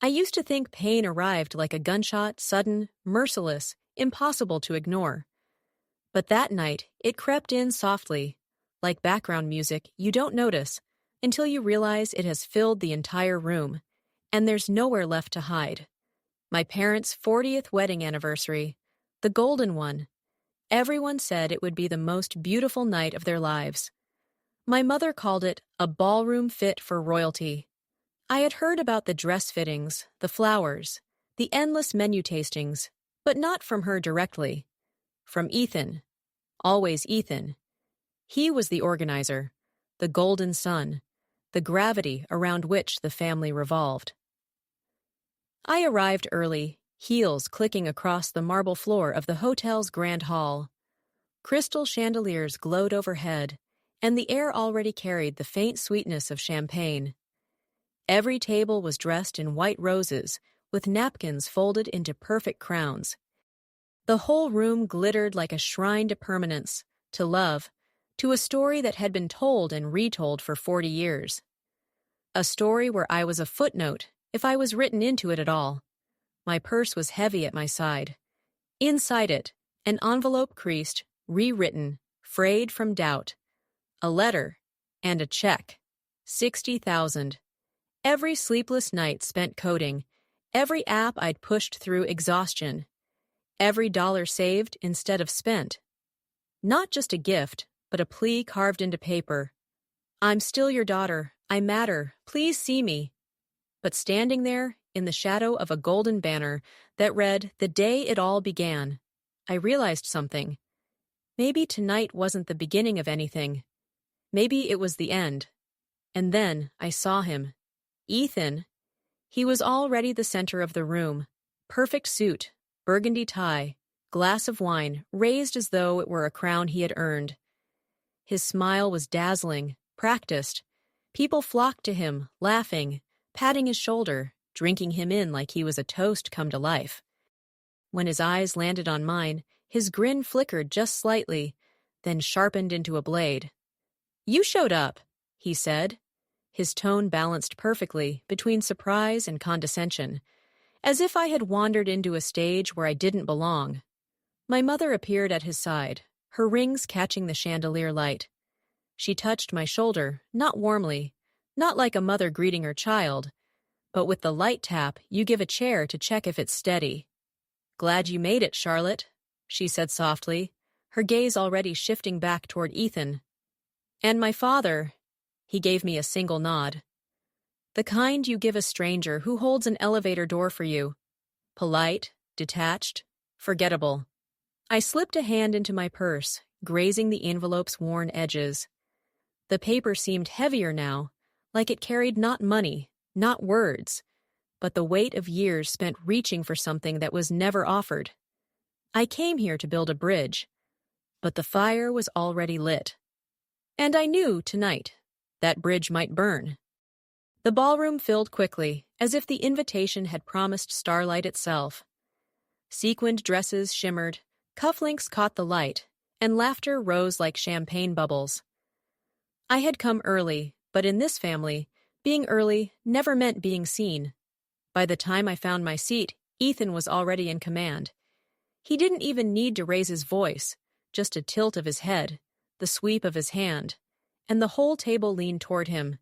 I used to think pain arrived like a gunshot, sudden, merciless, impossible to ignore. But that night, it crept in softly, like background music you don't notice until you realize it has filled the entire room, and there's nowhere left to hide. My parents' 40th wedding anniversary, the golden one. Everyone said it would be the most beautiful night of their lives. My mother called it a ballroom fit for royalty. I had heard about the dress fittings, the flowers, the endless menu tastings, but not from her directly. From Ethan. Always Ethan. He was the organizer, the golden sun, the gravity around which the family revolved. I arrived early, heels clicking across the marble floor of the hotel's grand hall. Crystal chandeliers glowed overhead, and the air already carried the faint sweetness of champagne. Every table was dressed in white roses, with napkins folded into perfect crowns. The whole room glittered like a shrine to permanence, to love, to a story that had been told and retold for 40 years. A story where I was a footnote, if I was written into it at all. My purse was heavy at my side. Inside it, an envelope creased, rewritten, frayed from doubt. A letter, and a check. 60,000. Every sleepless night spent coding, every app I'd pushed through exhaustion, every dollar saved instead of spent. Not just a gift, but a plea carved into paper. I'm still your daughter. I matter. Please see me. But standing there, in the shadow of a golden banner that read, "The day it all began," I realized something. Maybe tonight wasn't the beginning of anything. Maybe it was the end. And then I saw him. Ethan. He was already the center of the room. Perfect suit, burgundy tie, glass of wine, raised as though it were a crown he had earned. His smile was dazzling, practiced. People flocked to him, laughing, patting his shoulder, drinking him in like he was a toast come to life. When his eyes landed on mine, his grin flickered just slightly, then sharpened into a blade. "You showed up," he said. His tone balanced perfectly between surprise and condescension, as if I had wandered into a stage where I didn't belong. My mother appeared at his side, her rings catching the chandelier light. She touched my shoulder, not warmly, not like a mother greeting her child, but with the light tap you give a chair to check if it's steady. "Glad you made it, Charlotte," she said softly, her gaze already shifting back toward Ethan. "And my father," he gave me a single nod. "The kind you give a stranger who holds an elevator door for you. Polite, detached, forgettable." I slipped a hand into my purse, grazing the envelope's worn edges. The paper seemed heavier now, like it carried not money, not words, but the weight of years spent reaching for something that was never offered. I came here to build a bridge, but the fire was already lit. And I knew, tonight, that bridge might burn. The ballroom filled quickly, as if the invitation had promised starlight itself. Sequined dresses shimmered, cufflinks caught the light, and laughter rose like champagne bubbles. I had come early, but in this family, being early never meant being seen. By the time I found my seat, Ethan was already in command. He didn't even need to raise his voice, just a tilt of his head, the sweep of his hand, and the whole table leaned toward him.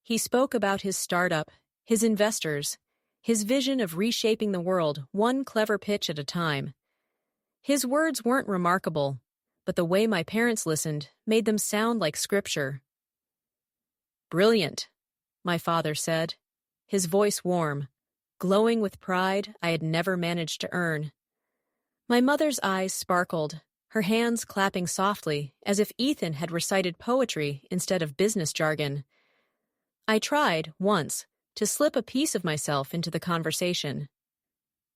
He spoke about his startup, his investors, his vision of reshaping the world one clever pitch at a time. His words weren't remarkable, but the way my parents listened made them sound like scripture. "Brilliant," my father said, his voice warm, glowing with pride I had never managed to earn. My mother's eyes sparkled, her hands clapping softly as if Ethan had recited poetry instead of business jargon. I tried, once, to slip a piece of myself into the conversation.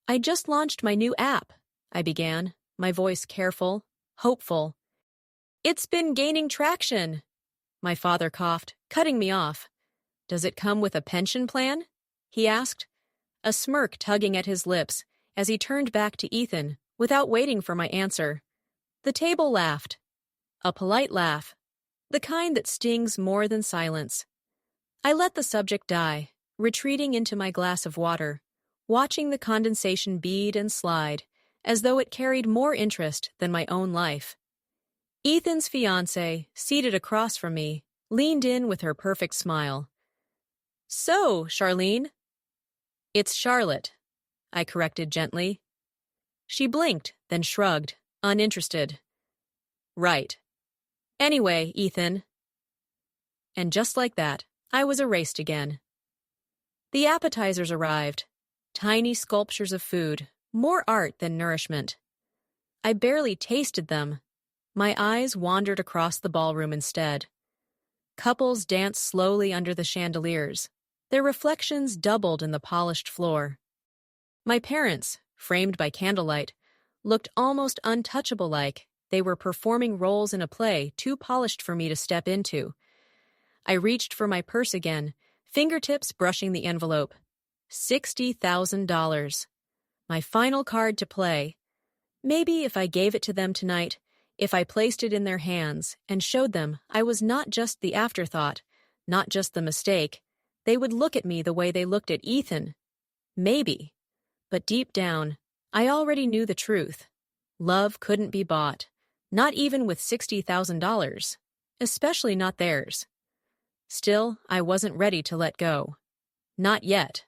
"I just launched my new app," I began, my voice careful, hopeful. "It's been gaining traction," my father coughed, cutting me off. "Does it come with a pension plan?" he asked, a smirk tugging at his lips as he turned back to Ethan without waiting for my answer. The table laughed. A polite laugh, the kind that stings more than silence. I let the subject die, retreating into my glass of water, watching the condensation bead and slide, as though it carried more interest than my own life. Ethan's fiancée, seated across from me, leaned in with her perfect smile. "So, Charlene?" "It's Charlotte," I corrected gently. She blinked, then shrugged, uninterested. "Right. Anyway, Ethan." And just like that, I was erased again. The appetizers arrived. Tiny sculptures of food, more art than nourishment. I barely tasted them. My eyes wandered across the ballroom instead. Couples danced slowly under the chandeliers. Their reflections doubled in the polished floor. My parents, framed by candlelight, looked almost untouchable, like they were performing roles in a play too polished for me to step into. I reached for my purse again, fingertips brushing the envelope. $60,000. My final card to play. Maybe if I gave it to them tonight, if I placed it in their hands and showed them I was not just the afterthought, not just the mistake, they would look at me the way they looked at Ethan. Maybe. But deep down, I already knew the truth. Love couldn't be bought, not even with $60,000, especially not theirs. Still, I wasn't ready to let go. Not yet.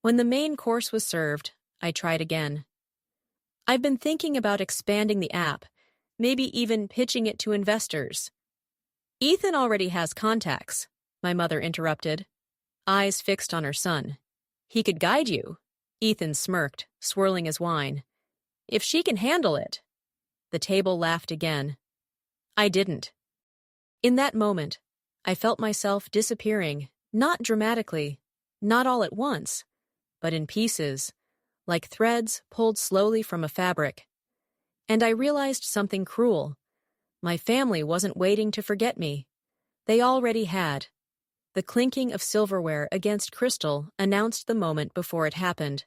When the main course was served, I tried again. I've been thinking about expanding the app, maybe even pitching it to investors. Ethan already has contacts, my mother interrupted, eyes fixed on her son. He could guide you. Ethan smirked, swirling his wine. If she can handle it. The table laughed again. I didn't. In that moment, I felt myself disappearing, not dramatically, not all at once, but in pieces, like threads pulled slowly from a fabric. And I realized something cruel. My family wasn't waiting to forget me. They already had. The clinking of silverware against crystal announced the moment before it happened.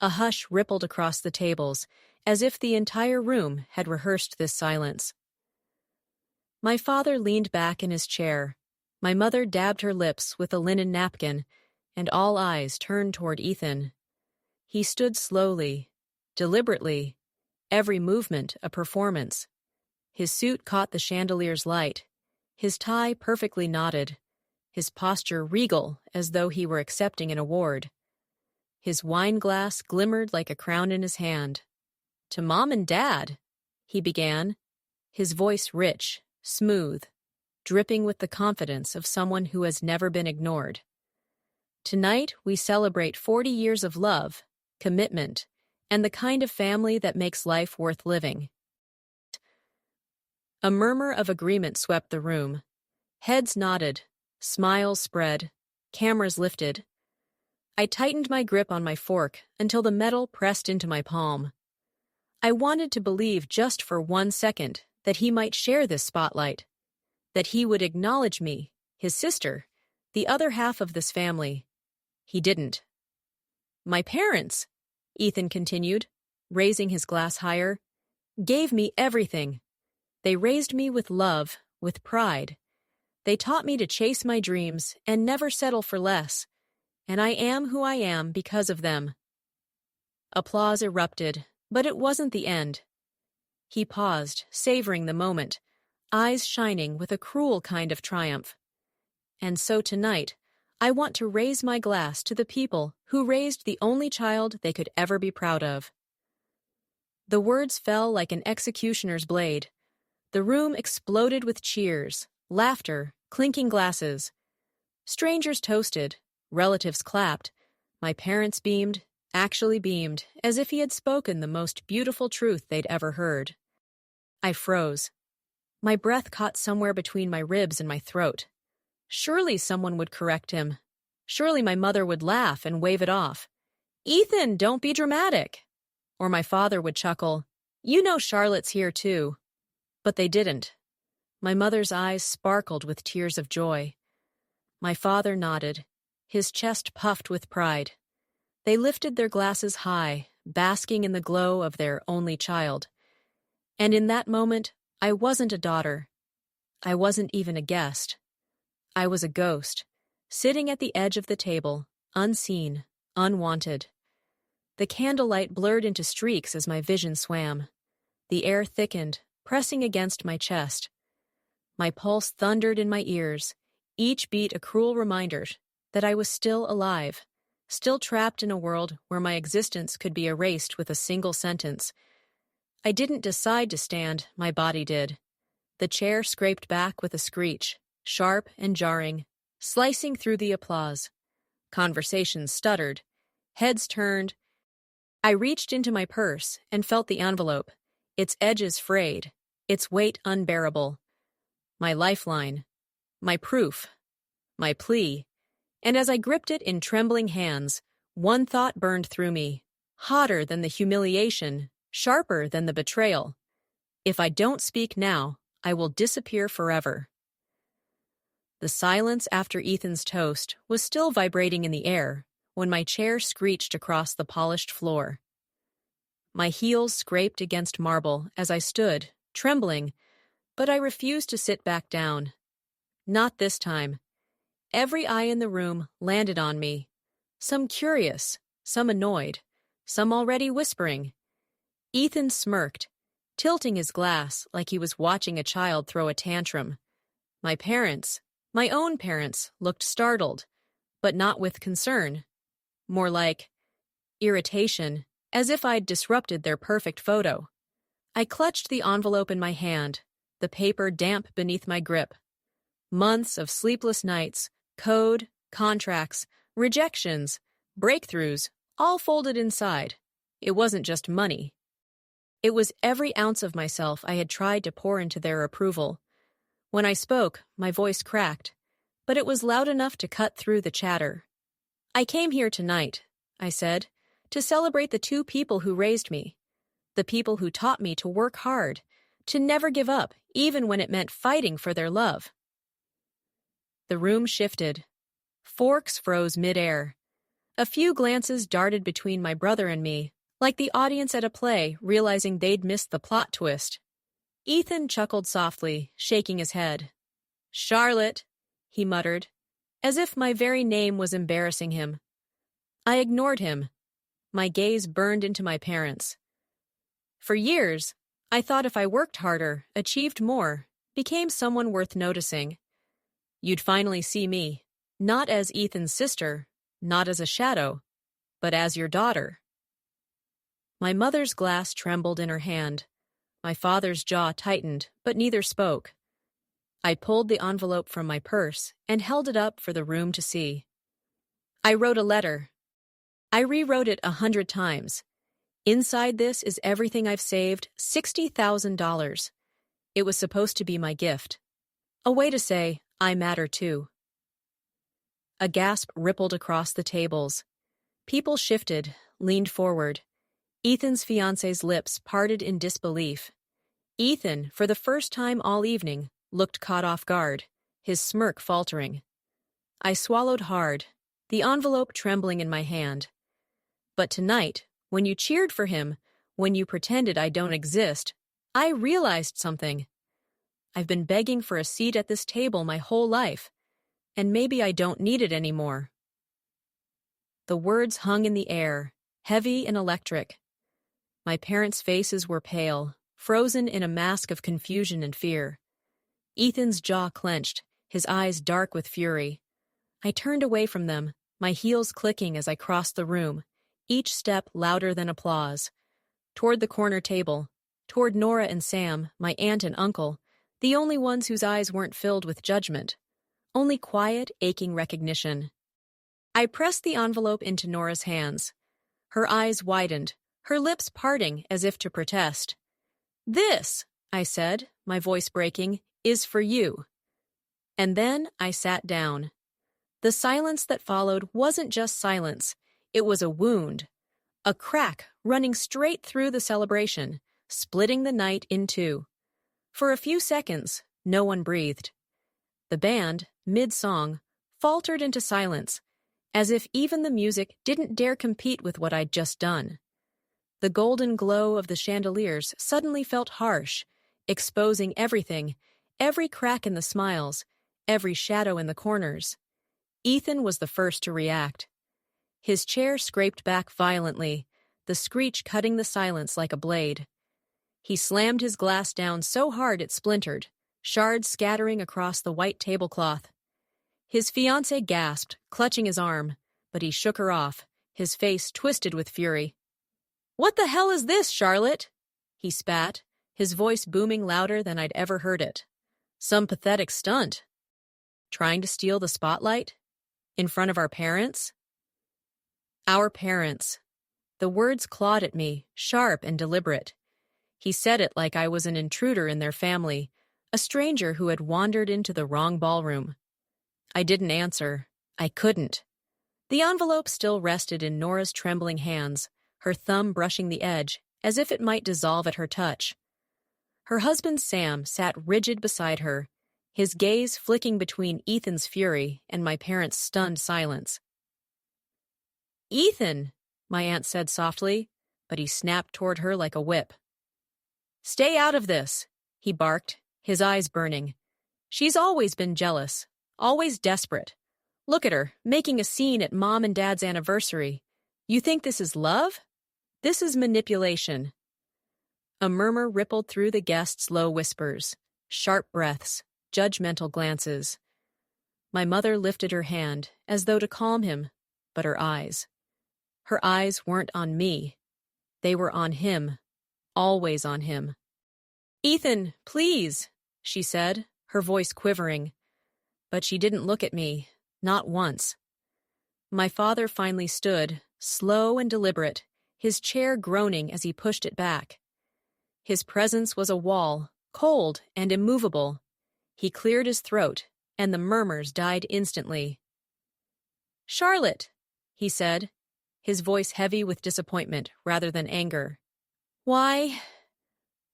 A hush rippled across the tables, as if the entire room had rehearsed this silence. My father leaned back in his chair. My mother dabbed her lips with a linen napkin, and all eyes turned toward Ethan. He stood slowly, deliberately, every movement a performance. His suit caught the chandelier's light, his tie perfectly knotted, his posture regal as though he were accepting an award. His wine glass glimmered like a crown in his hand. "To Mom and Dad," he began, his voice rich, smooth, dripping with the confidence of someone who has never been ignored. "Tonight we celebrate 40 years of love, commitment, and the kind of family that makes life worth living." A murmur of agreement swept the room. Heads nodded, smiles spread, cameras lifted. I tightened my grip on my fork until the metal pressed into my palm. I wanted to believe just for 1 second that he might share this spotlight, that he would acknowledge me, his sister, the other half of this family. He didn't. "My parents," Ethan continued, raising his glass higher, "gave me everything. They raised me with love, with pride. They taught me to chase my dreams and never settle for less. And I am who I am because of them." Applause erupted, but it wasn't the end. He paused, savoring the moment, eyes shining with a cruel kind of triumph. "And so tonight, I want to raise my glass to the people who raised the only child they could ever be proud of." The words fell like an executioner's blade. The room exploded with cheers, laughter, clinking glasses. Strangers toasted, relatives clapped. My parents beamed, actually beamed, as if he had spoken the most beautiful truth they'd ever heard. I froze. My breath caught somewhere between my ribs and my throat. Surely someone would correct him. Surely my mother would laugh and wave it off. "Ethan, don't be dramatic." Or my father would chuckle, "You know Charlotte's here too." But they didn't. My mother's eyes sparkled with tears of joy. My father nodded, his chest puffed with pride. They lifted their glasses high, basking in the glow of their only child. And in that moment, I wasn't a daughter. I wasn't even a guest. I was a ghost, sitting at the edge of the table, unseen, unwanted. The candlelight blurred into streaks as my vision swam. The air thickened, pressing against my chest. My pulse thundered in my ears, each beat a cruel reminder that I was still alive, still trapped in a world where my existence could be erased with a single sentence. I didn't decide to stand, my body did. The chair scraped back with a screech, sharp and jarring, slicing through the applause. Conversations stuttered. Heads turned. I reached into my purse and felt the envelope, its edges frayed, its weight unbearable. My lifeline, my proof, my plea. And as I gripped it in trembling hands, one thought burned through me, hotter than the humiliation, sharper than the betrayal. If I don't speak now, I will disappear forever. The silence after Ethan's toast was still vibrating in the air when my chair screeched across the polished floor. My heels scraped against marble as I stood, trembling, but I refused to sit back down. Not this time. Every eye in the room landed on me, some curious, some annoyed, some already whispering. Ethan smirked, tilting his glass like he was watching a child throw a tantrum. My parents, my own parents, looked startled, but not with concern. More like irritation, as if I'd disrupted their perfect photo. I clutched the envelope in my hand, the paper damp beneath my grip. Months of sleepless nights, code, contracts, rejections, breakthroughs, all folded inside. It wasn't just money. It was every ounce of myself I had tried to pour into their approval. When I spoke, my voice cracked, but it was loud enough to cut through the chatter. I came here tonight, I said, to celebrate the two people who raised me, the people who taught me to work hard, to never give up, even when it meant fighting for their love. The room shifted. Forks froze midair. A few glances darted between my brother and me, like the audience at a play realizing they'd missed the plot twist. Ethan chuckled softly, shaking his head. "Charlotte," he muttered, as if my very name was embarrassing him. I ignored him. My gaze burned into my parents. For years, I thought if I worked harder, achieved more, became someone worth noticing, you'd finally see me, not as Ethan's sister, not as a shadow, but as your daughter. My mother's glass trembled in her hand. My father's jaw tightened, but neither spoke. I pulled the envelope from my purse and held it up for the room to see. I wrote a letter. I rewrote it 100 times. Inside this is everything I've saved, $60,000. It was supposed to be my gift. A way to say, I matter too. A gasp rippled across the tables. People shifted, leaned forward. Ethan's fiancé's lips parted in disbelief. Ethan, for the first time all evening, looked caught off guard, his smirk faltering. I swallowed hard, the envelope trembling in my hand. But tonight, when you cheered for him, when you pretended I don't exist, I realized something. I've been begging for a seat at this table my whole life, and maybe I don't need it anymore. The words hung in the air, heavy and electric. My parents' faces were pale, frozen in a mask of confusion and fear. Ethan's jaw clenched, his eyes dark with fury. I turned away from them, my heels clicking as I crossed the room, each step louder than applause. Toward the corner table, toward Nora and Sam, my aunt and uncle, the only ones whose eyes weren't filled with judgment. Only quiet, aching recognition. I pressed the envelope into Nora's hands. Her eyes widened, her lips parting as if to protest. "This," I said, my voice breaking, "is for you." And then I sat down. The silence that followed wasn't just silence, it was a wound, a crack running straight through the celebration, splitting the night in two. For a few seconds, no one breathed. The band, mid-song, faltered into silence, as if even the music didn't dare compete with what I'd just done. The golden glow of the chandeliers suddenly felt harsh, exposing everything, every crack in the smiles, every shadow in the corners. Ethan was the first to react. His chair scraped back violently, the screech cutting the silence like a blade. He slammed his glass down so hard it splintered, shards scattering across the white tablecloth. His fiancée gasped, clutching his arm, but he shook her off, his face twisted with fury. "What the hell is this, Charlotte?" he spat, his voice booming louder than I'd ever heard it. "Some pathetic stunt. Trying to steal the spotlight? In front of our parents?" Our parents. The words clawed at me, sharp and deliberate. He said it like I was an intruder in their family, a stranger who had wandered into the wrong ballroom. I didn't answer. I couldn't. The envelope still rested in Nora's trembling hands, her thumb brushing the edge, as if it might dissolve at her touch. Her husband Sam sat rigid beside her, his gaze flicking between Ethan's fury and my parents' stunned silence. "Ethan," my aunt said softly, but he snapped toward her like a whip. "Stay out of this," he barked, his eyes burning. "She's always been jealous, always desperate. Look at her, making a scene at Mom and Dad's anniversary. You think this is love? This is manipulation." A murmur rippled through the guests' low whispers, sharp breaths, judgmental glances. My mother lifted her hand, as though to calm him, but her eyes weren't on me. They were on him, always on him. "Ethan, please," she said, her voice quivering. But she didn't look at me, not once. My father finally stood, slow and deliberate, his chair groaning as he pushed it back. His presence was a wall, cold and immovable. He cleared his throat, and the murmurs died instantly. "Charlotte," he said, his voice heavy with disappointment rather than anger. Why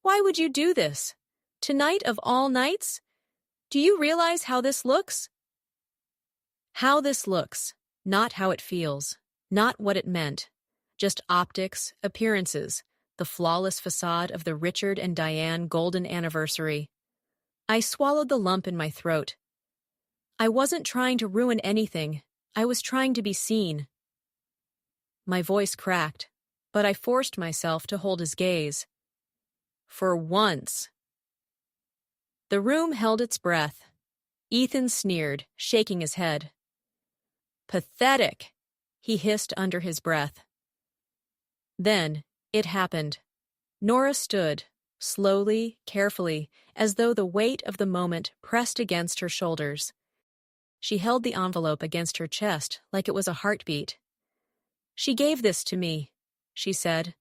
would you do this? Tonight of all nights? Do you realize how this looks?" How this looks, not how it feels, not what it meant. Just optics, appearances, the flawless facade of the Richard and Diane golden anniversary. I swallowed the lump in my throat. I wasn't trying to ruin anything. I was trying to be seen. My voice cracked, but I forced myself to hold his gaze. For once. The room held its breath. Ethan sneered, shaking his head. "Pathetic," he hissed under his breath. Then, it happened. Nora stood, slowly, carefully, as though the weight of the moment pressed against her shoulders. She held the envelope against her chest like it was a heartbeat. "She gave this to me," she said,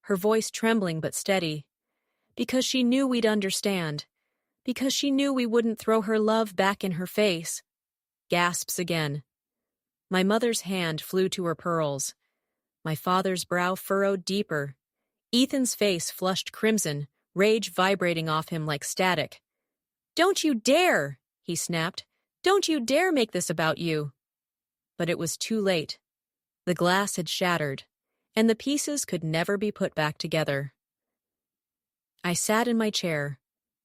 her voice trembling but steady, "because she knew we'd understand, because she knew we wouldn't throw her love back in her face." Gasps again. My mother's hand flew to her pearls. My father's brow furrowed deeper. Ethan's face flushed crimson, rage vibrating off him like static. "Don't you dare!" he snapped. "Don't you dare make this about you!" But it was too late. The glass had shattered, and the pieces could never be put back together. I sat in my chair,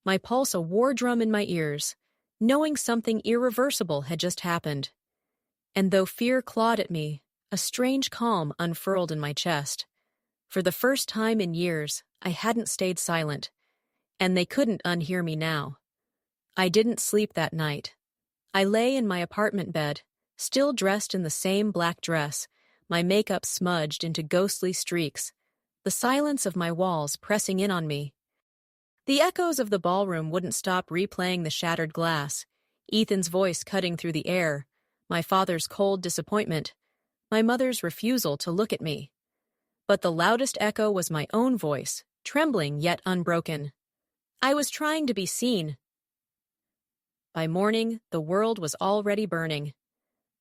my pulse a war drum in my ears, knowing something irreversible had just happened. And though fear clawed at me, a strange calm unfurled in my chest. For the first time in years, I hadn't stayed silent, and they couldn't unhear me now. I didn't sleep that night. I lay in my apartment bed, still dressed in the same black dress, my makeup smudged into ghostly streaks, the silence of my walls pressing in on me. The echoes of the ballroom wouldn't stop replaying the shattered glass, Ethan's voice cutting through the air, my father's cold disappointment, my mother's refusal to look at me. But the loudest echo was my own voice, trembling yet unbroken. I was trying to be seen. By morning, the world was already burning.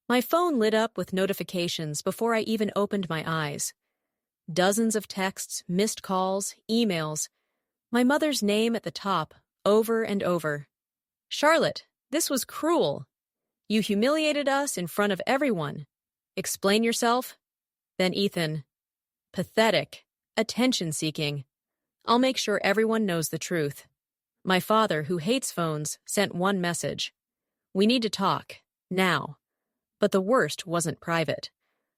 My phone lit up with notifications before I even opened my eyes. Dozens of texts, missed calls, emails. My mother's name at the top, over and over. "Charlotte, this was cruel. You humiliated us in front of everyone. Explain yourself." Then Ethan. "Pathetic. Attention-seeking. I'll make sure everyone knows the truth." My father, who hates phones, sent one message. "We need to talk. Now." But the worst wasn't private.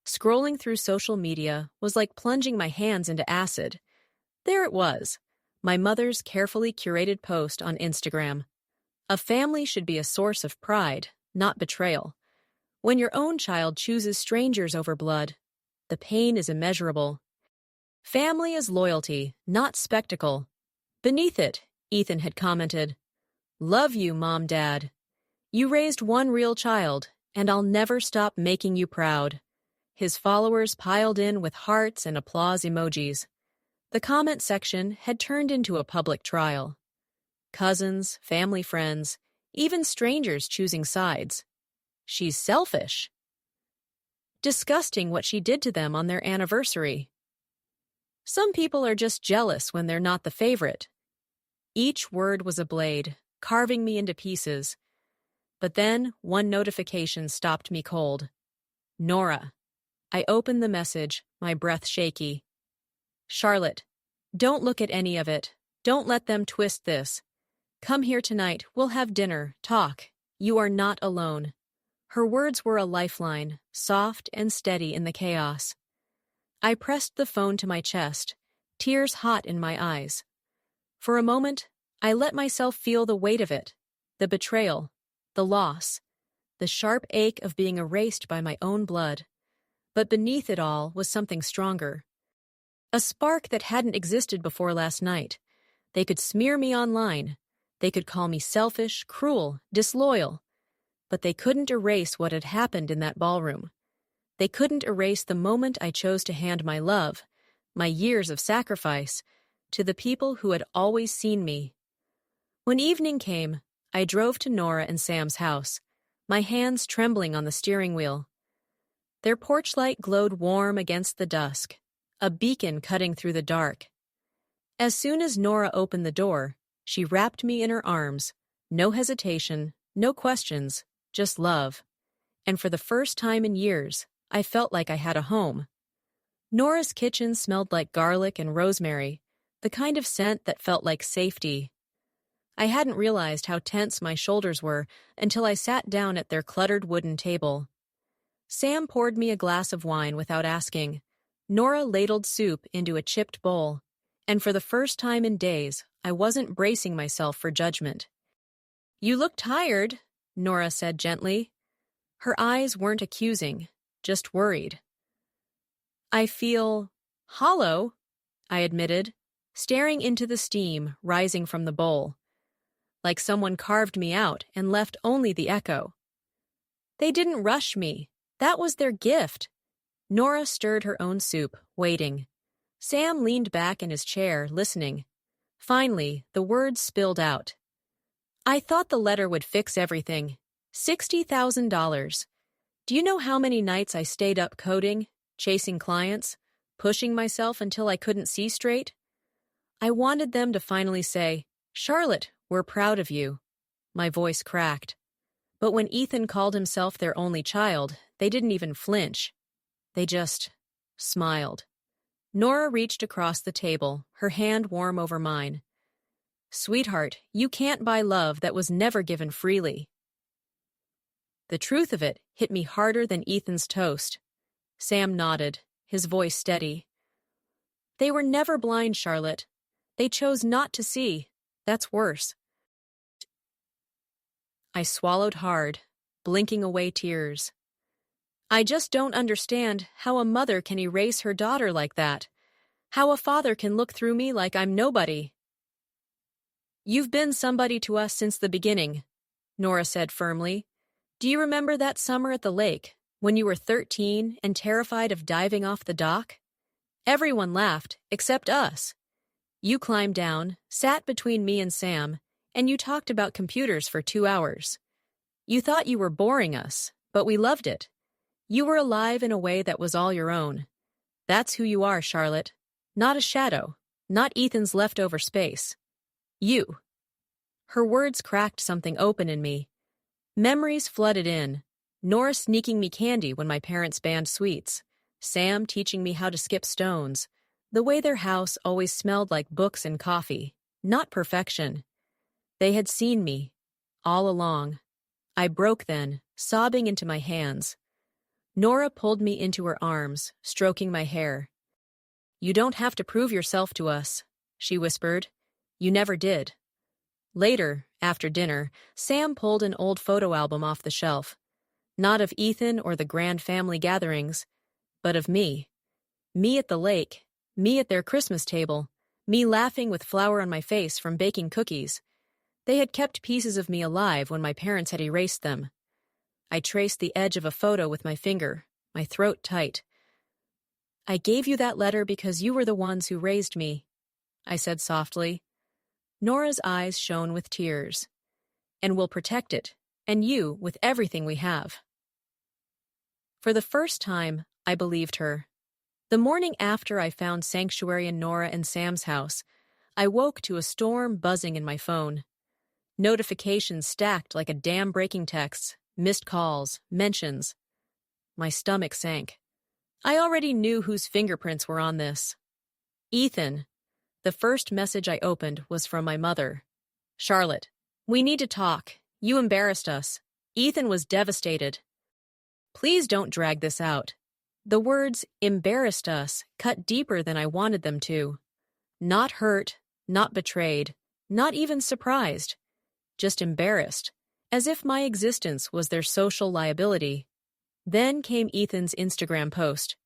Scrolling through social media was like plunging my hands into acid. There it was, my mother's carefully curated post on Instagram. A family should be a source of pride, not betrayal. When your own child chooses strangers over blood, the pain is immeasurable. Family is loyalty, not spectacle. Beneath it, Ethan had commented, "Love you, Mom, Dad. You raised one real child, and I'll never stop making you proud." His followers piled in with hearts and applause emojis. The comment section had turned into a public trial. Cousins, family friends, even strangers choosing sides. She's selfish. Disgusting what she did to them on their anniversary. Some people are just jealous when they're not the favorite. Each word was a blade, carving me into pieces. But then one notification stopped me cold. Nora. I opened the message, my breath shaky. "Charlotte, don't look at any of it. Don't let them twist this. Come here tonight, we'll have dinner, talk. You are not alone." Her words were a lifeline, soft and steady in the chaos. I pressed the phone to my chest, tears hot in my eyes. For a moment, I let myself feel the weight of it, the betrayal, the loss, the sharp ache of being erased by my own blood. But beneath it all was something stronger. A spark that hadn't existed before last night. They could smear me online. They could call me selfish, cruel, disloyal. But they couldn't erase what had happened in that ballroom. They couldn't erase the moment I chose to hand my love, my years of sacrifice, to the people who had always seen me. When evening came, I drove to Nora and Sam's house, my hands trembling on the steering wheel. Their porch light glowed warm against the dusk, a beacon cutting through the dark. As soon as Nora opened the door, she wrapped me in her arms. No hesitation, no questions, just love. And for the first time in years, I felt like I had a home. Nora's kitchen smelled like garlic and rosemary, the kind of scent that felt like safety. I hadn't realized how tense my shoulders were until I sat down at their cluttered wooden table. Sam poured me a glass of wine without asking. Nora ladled soup into a chipped bowl. And for the first time in days, I wasn't bracing myself for judgment. "You look tired," Nora said gently. Her eyes weren't accusing, just worried. "I feel hollow," I admitted, staring into the steam rising from the bowl. Like someone carved me out and left only the echo. "They didn't rush me. That was their gift." Nora stirred her own soup, waiting. Sam leaned back in his chair, listening. Finally, the words spilled out. "I thought the letter would fix everything. $60,000. Do you know how many nights I stayed up coding, chasing clients, pushing myself until I couldn't see straight? I wanted them to finally say, 'Charlotte, we're proud of you.'" My voice cracked. But when Ethan called himself their only child, they didn't even flinch. They just smiled. Nora reached across the table, her hand warm over mine. "Sweetheart, you can't buy love that was never given freely." The truth of it hit me harder than Ethan's toast. Sam nodded, his voice steady. "They were never blind, Charlotte. They chose not to see. That's worse." I swallowed hard, blinking away tears. "I just don't understand how a mother can erase her daughter like that. How a father can look through me like I'm nobody." "You've been somebody to us since the beginning," Nora said firmly. "Do you remember that summer at the lake, when you were 13 and terrified of diving off the dock? Everyone laughed, except us. You climbed down, sat between me and Sam, and you talked about computers for 2 hours. You thought you were boring us, but we loved it. You were alive in a way that was all your own. That's who you are, Charlotte. Not a shadow, not Ethan's leftover space. You." Her words cracked something open in me. Memories flooded in. Nora sneaking me candy when my parents banned sweets. Sam teaching me how to skip stones. The way their house always smelled like books and coffee. Not perfection. They had seen me, all along. I broke then, sobbing into my hands. Nora pulled me into her arms, stroking my hair. "You don't have to prove yourself to us," she whispered. "You never did." Later, after dinner, Sam pulled an old photo album off the shelf. Not of Ethan or the grand family gatherings, but of me. Me at the lake, me at their Christmas table, me laughing with flour on my face from baking cookies. They had kept pieces of me alive when my parents had erased them. I traced the edge of a photo with my finger, my throat tight. "I gave you that letter because you were the ones who raised me," I said softly. Nora's eyes shone with tears. "And we'll protect it, and you with everything we have." For the first time, I believed her. The morning after I found sanctuary in Nora and Sam's house, I woke to a storm buzzing in my phone. Notifications stacked like a dam-breaking texts, missed calls, mentions. My stomach sank. I already knew whose fingerprints were on this. Ethan. The first message I opened was from my mother. "Charlotte, we need to talk. You embarrassed us." Ethan was devastated. "Please don't drag this out." The words "embarrassed us" cut deeper than I wanted them to. Not hurt, not betrayed, not even surprised. Just embarrassed, as if my existence was their social liability. Then came Ethan's Instagram post.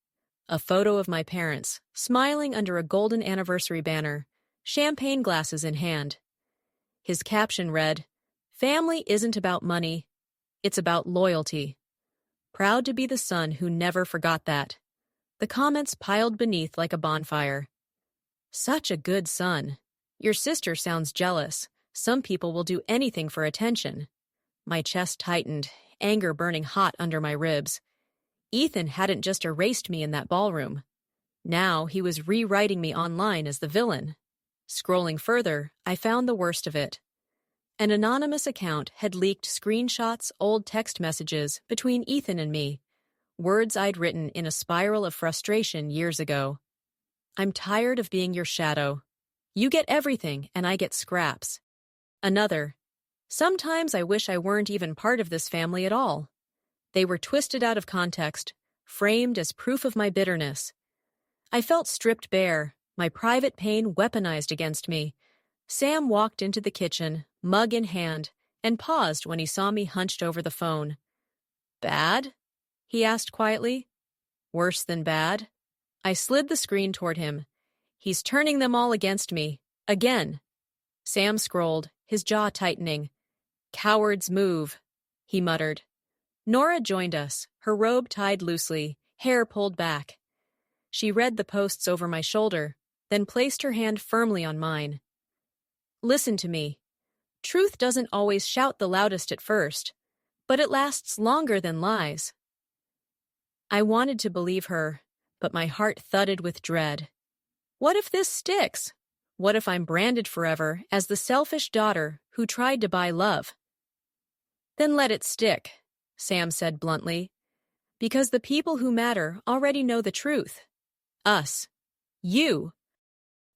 A photo of my parents, smiling under a golden anniversary banner, champagne glasses in hand. His caption read, "Family isn't about money, it's about loyalty." Proud to be the son who never forgot that. The comments piled beneath like a bonfire. "Such a good son. Your sister sounds jealous. Some people will do anything for attention." My chest tightened, anger burning hot under my ribs. Ethan hadn't just erased me in that ballroom. Now he was rewriting me online as the villain. Scrolling further, I found the worst of it. An anonymous account had leaked screenshots, old text messages between Ethan and me, words I'd written in a spiral of frustration years ago. "I'm tired of being your shadow. You get everything and I get scraps." Another, "Sometimes I wish I weren't even part of this family at all." They were twisted out of context, framed as proof of my bitterness. I felt stripped bare, my private pain weaponized against me. Sam walked into the kitchen, mug in hand, and paused when he saw me hunched over the phone. "Bad?" he asked quietly. "Worse than bad?" I slid the screen toward him. "He's turning them all against me. Again." Sam scrolled, his jaw tightening. "Cowards move," he muttered. Nora joined us, her robe tied loosely, hair pulled back. She read the posts over my shoulder, then placed her hand firmly on mine. "Listen to me. Truth doesn't always shout the loudest at first, but it lasts longer than lies." I wanted to believe her, but my heart thudded with dread. What if this sticks? What if I'm branded forever as the selfish daughter who tried to buy love? "Then let it stick," Sam said bluntly, "because the people who matter already know the truth. Us. You.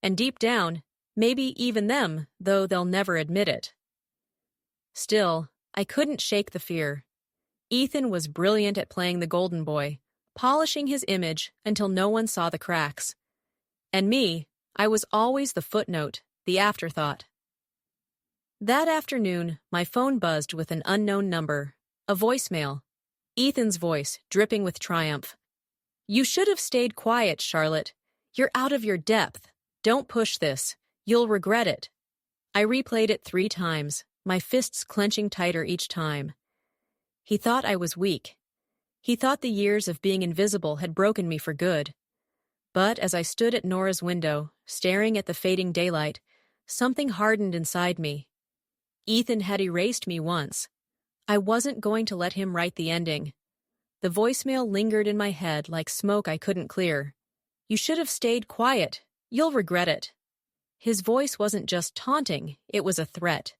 And deep down, maybe even them, though they'll never admit it." Still, I couldn't shake the fear. Ethan was brilliant at playing the golden boy, polishing his image until no one saw the cracks. And me, I was always the footnote, the afterthought. That afternoon, my phone buzzed with an unknown number, a voicemail. Ethan's voice, dripping with triumph. "You should have stayed quiet, Charlotte. You're out of your depth. Don't push this. You'll regret it." I replayed it 3 times, my fists clenching tighter each time. He thought I was weak. He thought the years of being invisible had broken me for good. But as I stood at Nora's window, staring at the fading daylight, something hardened inside me. Ethan had erased me once. I wasn't going to let him write the ending. The voicemail lingered in my head like smoke I couldn't clear. "You should have stayed quiet. You'll regret it." His voice wasn't just taunting, it was a threat.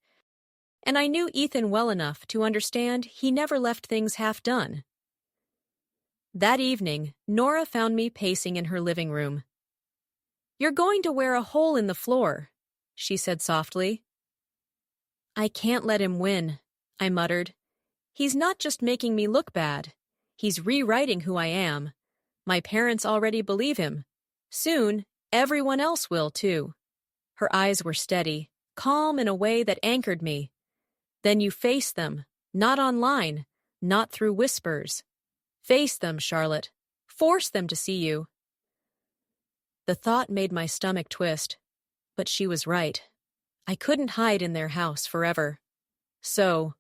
And I knew Ethan well enough to understand he never left things half done. That evening, Nora found me pacing in her living room. "You're going to wear a hole in the floor," she said softly. "I can't let him win," I muttered. "He's not just making me look bad. He's rewriting who I am. My parents already believe him. Soon, everyone else will, too. Her eyes were steady, calm in a way that anchored me. Then you face them, not online, not through whispers. Face them, Charlotte. Force them to see you. The thought made my stomach twist, but she was right. I couldn't hide in their house forever. So,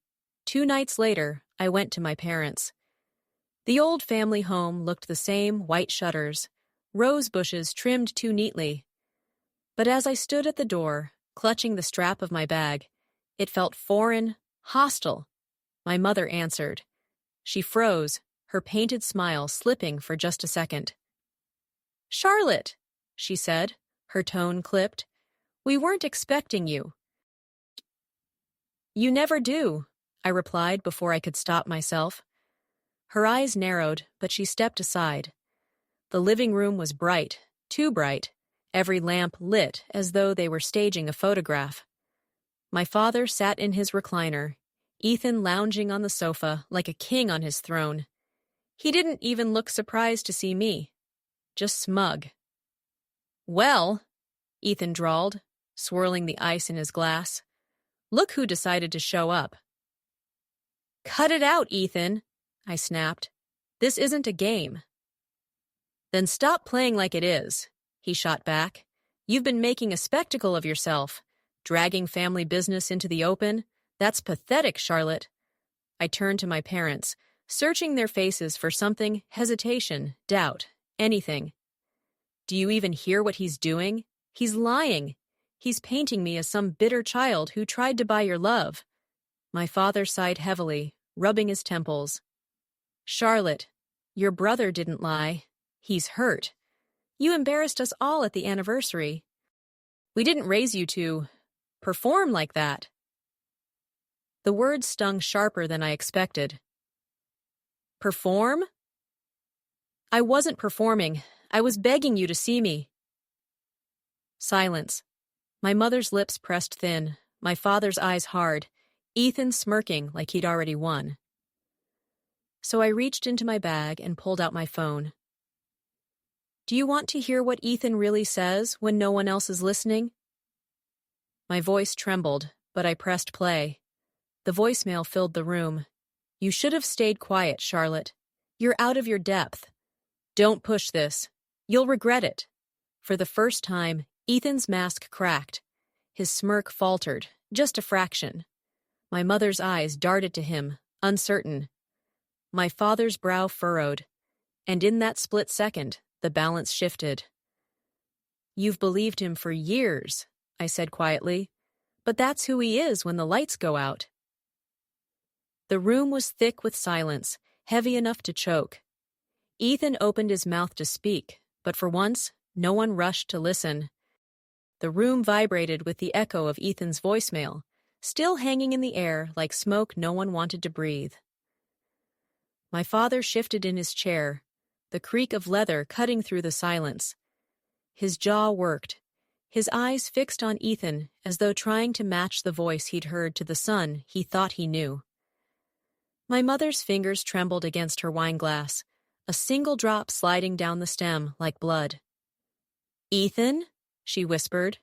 2 nights later, I went to my parents. The old family home looked the same, white shutters, rose bushes trimmed too neatly. But as I stood at the door, clutching the strap of my bag, it felt foreign, hostile. My mother answered. She froze, her painted smile slipping for just a second. "Charlotte," she said, her tone clipped, "we weren't expecting you." "You never do," I replied before I could stop myself. Her eyes narrowed, but she stepped aside. The living room was bright, too bright, every lamp lit as though they were staging a photograph. My father sat in his recliner, Ethan lounging on the sofa like a king on his throne. He didn't even look surprised to see me, just smug. "Well," Ethan drawled, swirling the ice in his glass, "look who decided to show up." "Cut it out, Ethan," I snapped. "This isn't a game." "Then stop playing like it is," he shot back. "You've been making a spectacle of yourself, dragging family business into the open. That's pathetic, Charlotte." I turned to my parents, searching their faces for something, hesitation, doubt, anything. "Do you even hear what he's doing? He's lying. He's painting me as some bitter child who tried to buy your love." My father sighed heavily, rubbing his temples. "Charlotte, your brother didn't lie. He's hurt. You embarrassed us all at the anniversary. We didn't raise you to perform like that." The words stung sharper than I expected. "Perform?" "I wasn't performing. I was begging you to see me." Silence. My mother's lips pressed thin, my father's eyes hard, Ethan smirking like he'd already won. So I reached into my bag and pulled out my phone. "Do you want to hear what Ethan really says when no one else is listening?" My voice trembled, but I pressed play. The voicemail filled the room. "You should have stayed quiet, Charlotte. You're out of your depth. Don't push this. You'll regret it." For the first time, Ethan's mask cracked. His smirk faltered, just a fraction. My mother's eyes darted to him, uncertain. My father's brow furrowed, and in that split second, the balance shifted. "You've believed him for years," I said quietly, "but that's who he is when the lights go out." The room was thick with silence, heavy enough to choke. Ethan opened his mouth to speak, but for once, no one rushed to listen. The room vibrated with the echo of Ethan's voicemail, still hanging in the air like smoke no one wanted to breathe. My father shifted in his chair, the creak of leather cutting through the silence. His jaw worked, his eyes fixed on Ethan as though trying to match the voice he'd heard to the son he thought he knew. My mother's fingers trembled against her wineglass, a single drop sliding down the stem like blood. "Ethan?" she whispered.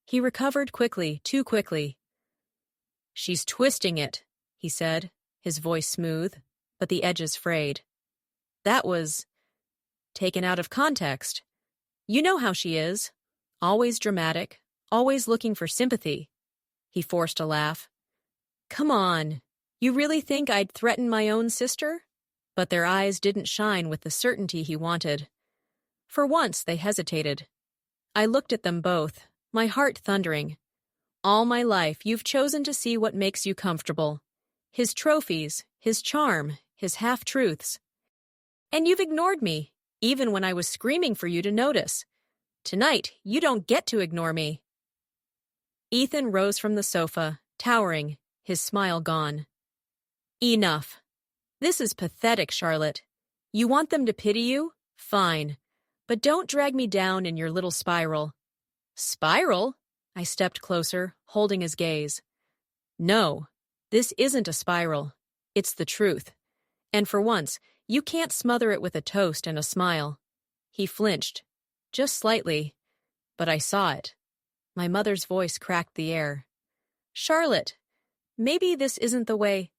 He recovered quickly, too quickly. "She's twisting it," he said, his voice smooth, but the edges frayed. "That was taken out of context. You know how she is. Always dramatic, always looking for sympathy." He forced a laugh. "Come on. You really think I'd threaten my own sister?" But their eyes didn't shine with the certainty he wanted. For once, they hesitated. I looked at them both, my heart thundering. "All my life, you've chosen to see what makes you comfortable. His trophies, his charm, his half-truths. And you've ignored me, even when I was screaming for you to notice. Tonight, you don't get to ignore me." Ethan rose from the sofa, towering, his smile gone. "Enough. This is pathetic, Charlotte. You want them to pity you? Fine. But don't drag me down in your little spiral." "Spiral?" I stepped closer, holding his gaze. "No, this isn't a spiral. It's the truth. And for once, You can't smother it with a toast and a smile. He flinched, just slightly, but I saw it. My mother's voice cracked the air. Charlotte, maybe this isn't the way.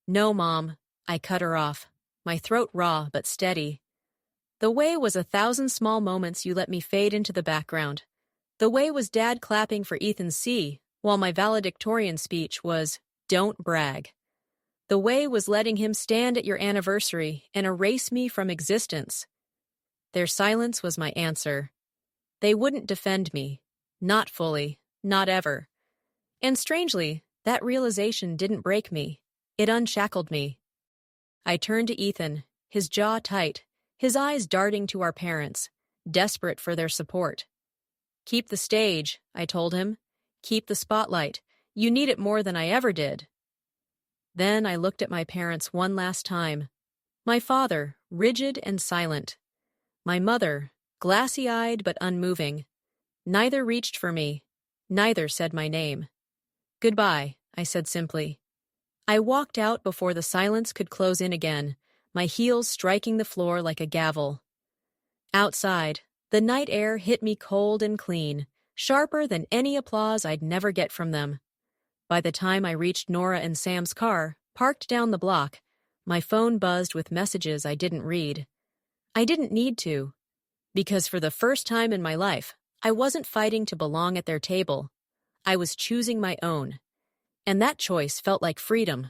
No, Mom, I cut her off, my throat raw but steady. The way was 1,000 small moments you let me fade into the background. The way was Dad clapping for Ethan's C, while my valedictorian speech was, don't brag. The way was letting him stand at your anniversary and erase me from existence. Their silence was my answer. They wouldn't defend me. Not fully. Not ever. And strangely, that realization didn't break me. It unshackled me. I turned to Ethan, his jaw tight, his eyes darting to our parents, desperate for their support. Keep the stage, I told him. Keep the spotlight. You need it more than I ever did. Then I looked at my parents one last time. My father, rigid and silent. My mother, glassy-eyed but unmoving. Neither reached for me. Neither said my name. Goodbye, I said simply. I walked out before the silence could close in again, my heels striking the floor like a gavel. Outside, the night air hit me cold and clean, sharper than any applause I'd never get from them. By the time I reached Nora and Sam's car, parked down the block, my phone buzzed with messages I didn't read. I didn't need to, because for the first time in my life, I wasn't fighting to belong at their table. I was choosing my own. And that choice felt like freedom.